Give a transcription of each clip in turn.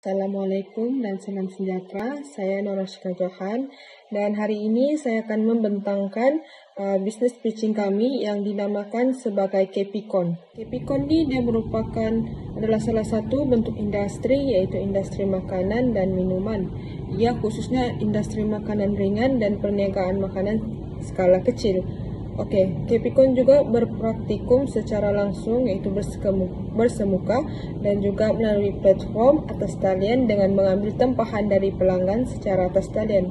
Assalamualaikum dan salam sejahtera. Saya Nora Shika Johan dan hari ini saya akan membentangkan bisnes pitching kami yang dinamakan sebagai Capicon. Capicon ini adalah salah satu bentuk industri yaitu industri makanan dan minuman. Ia khususnya industri makanan ringan dan perniagaan makanan skala kecil. Capicon juga berpraktikum secara langsung yaitu bersemuka dan juga melalui platform atas talian dengan mengambil tempahan dari pelanggan secara atas talian.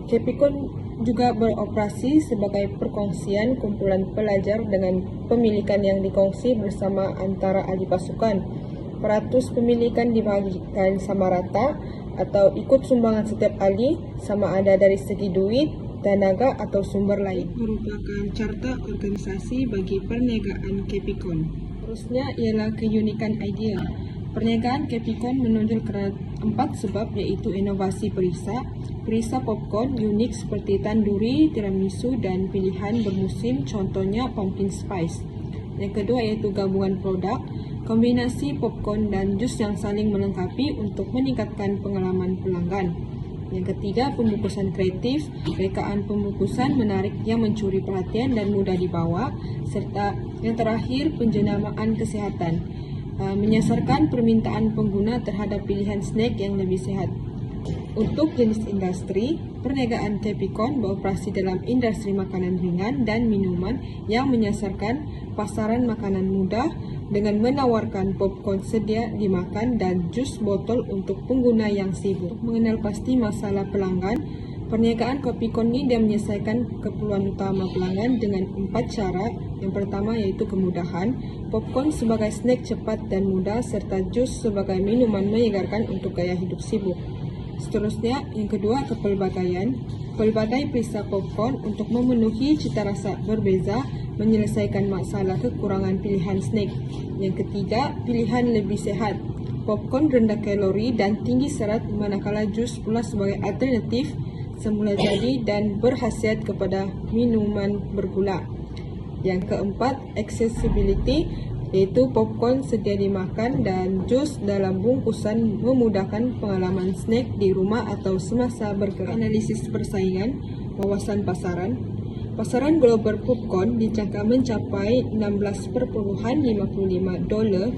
Capicon juga beroperasi sebagai perkongsian kumpulan pelajar dengan pemilikan yang dikongsi bersama antara ahli pasukan. Peratus pemilikan dibagikan sama rata atau ikut sumbangan setiap ahli sama ada dari segi duit, tenaga atau sumber lain. Merupakan carta organisasi bagi perniagaan Capicon. Terusnya ialah keunikan idea. Perniagaan Capicon menonjol kerana 4 sebab yaitu inovasi perisa popcorn unik seperti tandoori, tiramisu dan pilihan bermusim contohnya pumpkin spice. Yang kedua iaitu gabungan produk, kombinasi popcorn dan jus yang saling melengkapi untuk meningkatkan pengalaman pelanggan. Yang ketiga, pembungkusan kreatif, rekaan pembungkusan menarik yang mencuri perhatian dan mudah dibawa, serta yang terakhir, penjenamaan kesihatan, menyasarkan permintaan pengguna terhadap pilihan snack yang lebih sehat. Untuk jenis industri, perniagaan Capicon beroperasi dalam industri makanan ringan dan minuman yang menyasarkan pasaran makanan mudah dengan menawarkan popcorn sedia dimakan dan jus botol untuk pengguna yang sibuk. Untuk mengenal pasti masalah pelanggan, perniagaan Capicon ini dia menyelesaikan keperluan utama pelanggan dengan 4 cara. Yang pertama yaitu kemudahan, popcorn sebagai snack cepat dan mudah serta jus sebagai minuman menyegarkan untuk gaya hidup sibuk. Seterusnya, yang kedua, kepelbagaian. Pelbagai perisa popcorn untuk memenuhi cita rasa berbeza, menyelesaikan masalah kekurangan pilihan snack. Yang ketiga, pilihan lebih sehat. Popcorn rendah kalori dan tinggi serat, manakala jus pula sebagai alternatif semula jadi dan berkhasiat kepada minuman bergula. Yang keempat, accessibility, yaitu popcorn sedia dimakan dan jus dalam bungkusan memudahkan pengalaman snack di rumah atau semasa bergerak. Analisis persaingan, wawasan pasaran. Pasaran global popcorn dijangka mencapai $16.55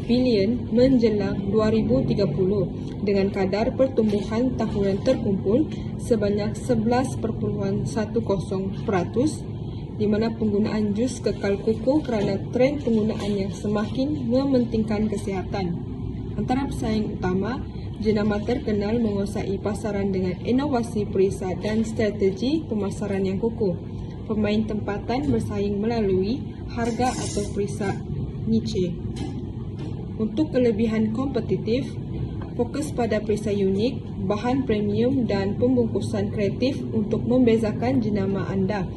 bilion menjelang 2030 dengan kadar pertumbuhan tahunan terkumpul sebanyak 11.10%, di mana penggunaan jus kekal kukuh kerana tren penggunaan yang semakin mementingkan kesihatan. Antara pesaing utama, jenama terkenal menguasai pasaran dengan inovasi perisa dan strategi pemasaran yang kukuh. Pemain tempatan bersaing melalui harga atau perisa niche. Untuk kelebihan kompetitif, fokus pada perisa unik, bahan premium dan pembungkusan kreatif untuk membezakan jenama anda.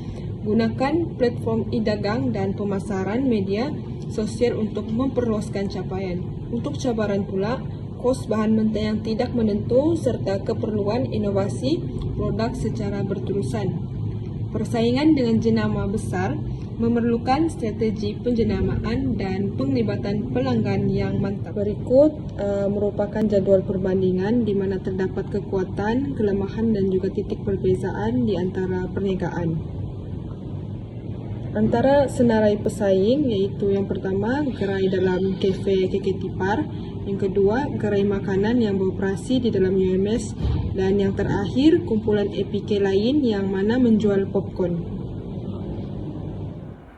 Gunakan platform e-dagang dan pemasaran media sosial untuk memperluaskan capaian. Untuk cabaran pula, kos bahan mentah yang tidak menentu serta keperluan inovasi produk secara berterusan. Persaingan dengan jenama besar memerlukan strategi penjenamaan dan penglibatan pelanggan yang mantap. Berikut merupakan jadual perbandingan di mana terdapat kekuatan, kelemahan dan juga titik perbezaan di antara perniagaan. Antara senarai pesaing yaitu yang pertama gerai dalam kafe Keke Tipar, yang kedua gerai makanan yang beroperasi di dalam UMS, dan yang terakhir kumpulan APK lain yang mana menjual popcorn.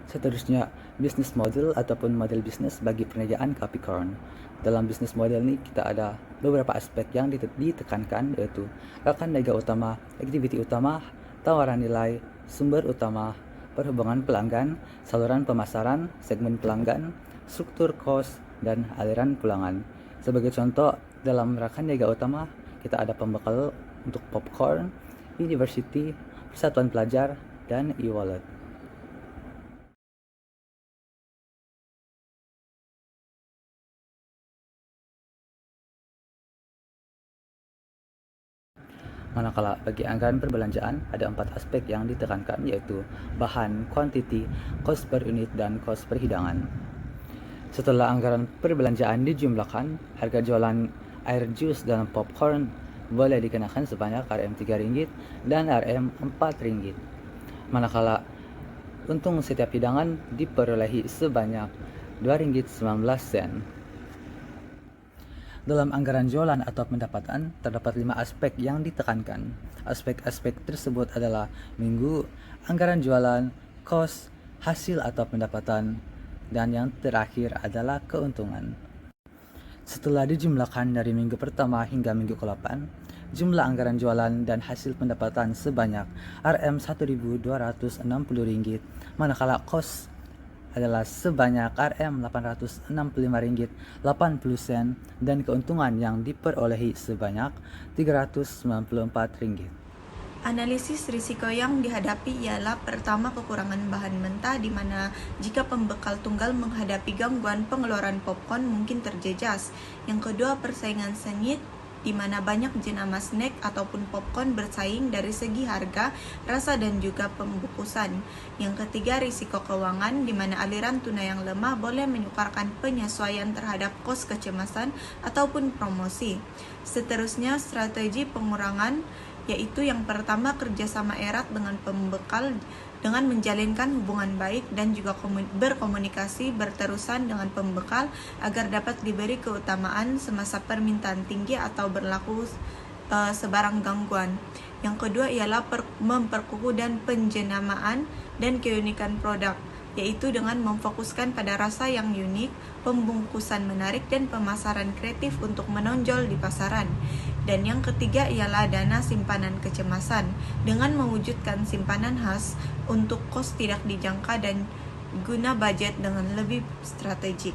Seterusnya, bisnis model ataupun model bisnis bagi perniagaan Capicon. Dalam bisnis model ini kita ada beberapa aspek yang ditekankan yaitu rekan dagang utama, aktiviti utama, tawaran nilai, sumber utama, perhubungan pelanggan, saluran pemasaran, segmen pelanggan, struktur kos, dan aliran pulangan. Sebagai contoh, dalam rekan dagang utama, kita ada pembekal untuk popcorn, university, persatuan pelajar, dan e-wallet. Manakala bagi anggaran perbelanjaan ada 4 aspek yang ditekankan yaitu bahan, quantity, cost per unit, dan cost per hidangan. Setelah anggaran perbelanjaan dijumlahkan, harga jualan Air jus dalam popcorn boleh dikenakan sebanyak Rm3 dan Rm4. Manakala untung setiap hidangan diperolehi sebanyak Rp2.19. Dalam anggaran jualan atau pendapatan, terdapat 5 aspek yang ditekankan. Aspek-aspek tersebut adalah minggu, anggaran jualan, kos, hasil atau pendapatan, dan yang terakhir adalah keuntungan. Setelah dijumlahkan dari minggu pertama hingga minggu ke-8, jumlah anggaran jualan dan hasil pendapatan sebanyak Rm1.260, manakala kos adalah sebanyak Rm865.80 dan keuntungan yang diperolehi sebanyak Rp394. Analisis risiko yang dihadapi ialah pertama kekurangan bahan mentah di mana jika pembekal tunggal menghadapi gangguan pengeluaran popcorn mungkin terjejas. Yang kedua persaingan sengit di mana banyak jenama snack ataupun popcorn bersaing dari segi harga, rasa dan juga pembungkusan. Yang ketiga risiko keuangan di mana aliran tunai yang lemah boleh menyukarkan penyesuaian terhadap kos kecemasan ataupun promosi. Seterusnya strategi pengurangan yaitu yang pertama kerjasama erat dengan pembekal dengan menjalinkan hubungan baik dan juga berkomunikasi berterusan dengan pembekal agar dapat diberi keutamaan semasa permintaan tinggi atau berlaku sebarang gangguan. Yang kedua ialah memperkukuh dan penjenamaan dan keunikan produk, yaitu dengan memfokuskan pada rasa yang unik, pembungkusan menarik, dan pemasaran kreatif untuk menonjol di pasaran. Dan yang ketiga ialah dana simpanan kecemasan, dengan mewujudkan simpanan khas untuk kos tidak dijangka dan guna budget dengan lebih strategik.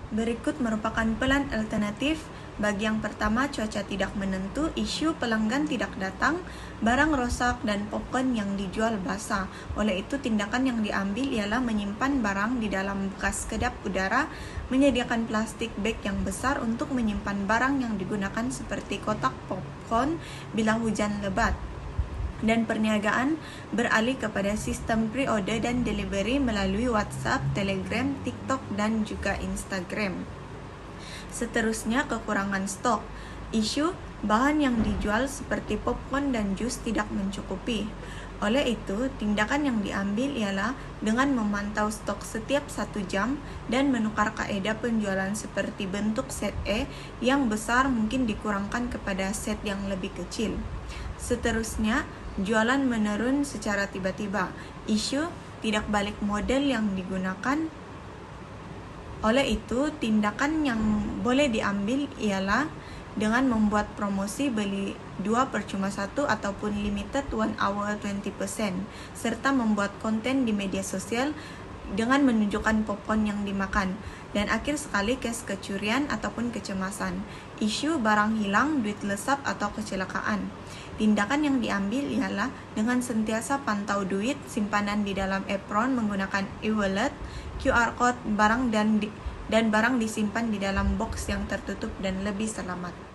Berikut merupakan plan alternatif. Bagi yang pertama, cuaca tidak menentu, isu pelanggan tidak datang, barang rosak, dan popcorn yang dijual basah. Oleh itu, tindakan yang diambil ialah menyimpan barang di dalam bekas kedap udara, menyediakan plastik bag yang besar untuk menyimpan barang yang digunakan seperti kotak popcorn bila hujan lebat. Dan perniagaan beralih kepada sistem pre-order dan delivery melalui WhatsApp, Telegram, TikTok, dan juga Instagram. Seterusnya, kekurangan stok. Isu bahan yang dijual seperti popcorn dan jus tidak mencukupi. Oleh itu, tindakan yang diambil ialah dengan memantau stok setiap 1 jam dan menukar kaedah penjualan seperti bentuk set E yang besar mungkin dikurangkan kepada set yang lebih kecil. Seterusnya, jualan menurun secara tiba-tiba. Isu tidak balik model yang digunakan. Oleh itu, tindakan yang boleh diambil ialah dengan membuat promosi beli 2 percuma 1 ataupun limited 1 hour 20%, serta membuat konten di media sosial dengan menunjukkan popcorn yang dimakan. Dan akhir sekali, case kecurian ataupun kecemasan. Isu barang hilang, duit lesap, atau kecelakaan. Tindakan yang diambil ialah dengan sentiasa pantau duit, simpanan di dalam apron menggunakan e-wallet, QR code barang dan barang disimpan di dalam box yang tertutup dan lebih selamat.